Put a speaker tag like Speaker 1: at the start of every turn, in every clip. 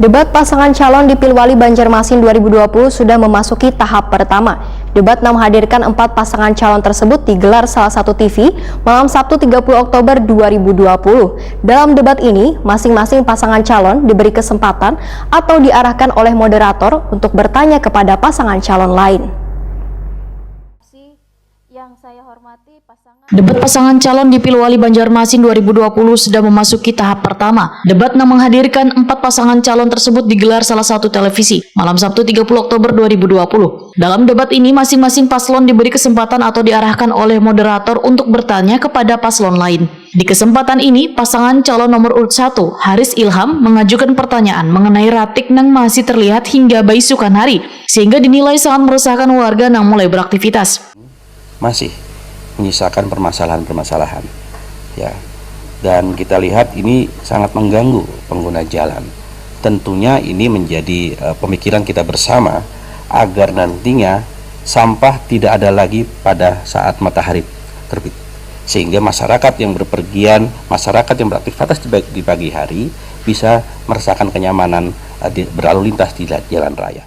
Speaker 1: Debat pasangan calon di Pilwali Banjarmasin 2020 sudah memasuki tahap pertama. Debat yang menghadirkan 4 pasangan calon tersebut digelar salah satu TV malam Sabtu 30 Oktober 2020. Dalam debat ini, masing-masing pasangan calon diberi kesempatan atau diarahkan oleh moderator untuk bertanya kepada pasangan calon lain.
Speaker 2: Yang saya hormati
Speaker 3: Debat pasangan calon di Pilwali Banjarmasin 2020 sudah memasuki tahap pertama. Debat yang menghadirkan 4 pasangan calon tersebut digelar salah satu televisi malam Sabtu 30 Oktober 2020. Dalam debat ini masing-masing paslon diberi kesempatan atau diarahkan oleh moderator untuk bertanya kepada paslon lain. Di kesempatan ini, pasangan calon nomor urut 1, Haris Ilham, mengajukan pertanyaan mengenai ratik yang masih terlihat hingga beisukan hari, sehingga dinilai sangat meresahkan warga yang mulai beraktivitas.
Speaker 4: Masih menyisakan permasalahan-permasalahan, ya, dan kita lihat ini sangat mengganggu pengguna jalan. Tentunya ini menjadi pemikiran kita bersama agar nantinya sampah tidak ada lagi pada saat matahari terbit, sehingga masyarakat yang berpergian, masyarakat yang beraktivitas di pagi hari bisa merasakan kenyamanan berlalu lintas di jalan raya.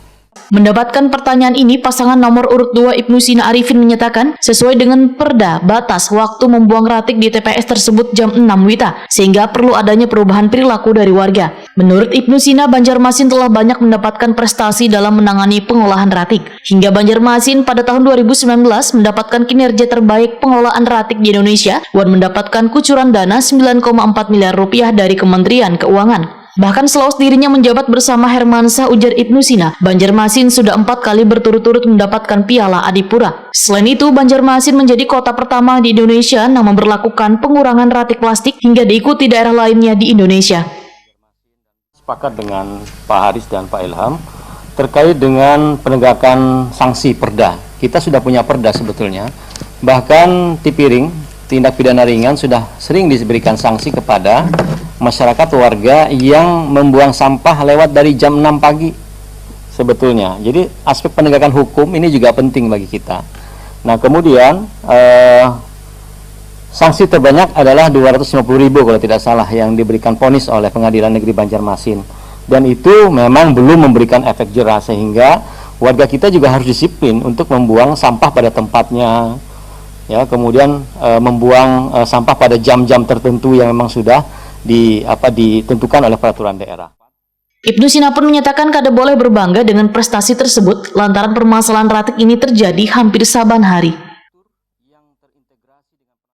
Speaker 3: Mendapatkan pertanyaan ini, pasangan nomor urut 2 Ibnu Sina Arifin menyatakan sesuai dengan perda batas waktu membuang ratik di TPS tersebut jam 6 WITA, sehingga perlu adanya perubahan perilaku dari warga. Menurut Ibnu Sina, Banjarmasin telah banyak mendapatkan prestasi dalam menangani pengolahan ratik. Hingga Banjarmasin pada tahun 2019 mendapatkan kinerja terbaik pengolahan ratik di Indonesia dan mendapatkan kucuran dana 9,4 miliar rupiah dari Kementerian Keuangan. Bahkan selaus dirinya menjabat bersama Hermansyah, ujar Ibnu Sina, Banjarmasin sudah 4 kali berturut-turut mendapatkan Piala Adipura. Selain itu, Banjarmasin menjadi kota pertama di Indonesia yang memberlakukan pengurangan ratik plastik hingga diikuti daerah lainnya di Indonesia.
Speaker 5: Sepakat dengan Pak Haris dan Pak Ilham terkait dengan penegakan sanksi perda. Kita sudah punya perda sebetulnya, bahkan Tipiring, tindak pidana ringan, sudah sering diberikan sanksi kepada masyarakat warga yang membuang sampah lewat dari jam 6 pagi sebetulnya. Jadi aspek penegakan hukum ini juga penting bagi kita. Nah, kemudian sanksi terbanyak adalah 250.000 kalau tidak salah yang diberikan vonis oleh Pengadilan Negeri Banjarmasin, dan itu memang belum memberikan efek jera, sehingga warga kita juga harus disiplin untuk membuang sampah pada tempatnya, ya, kemudian membuang sampah pada jam-jam tertentu yang memang sudah ditentukan oleh peraturan daerah.
Speaker 3: Ibnu Sina pun menyatakan kada boleh berbangga dengan prestasi tersebut lantaran permasalahan ratik ini terjadi hampir saban hari.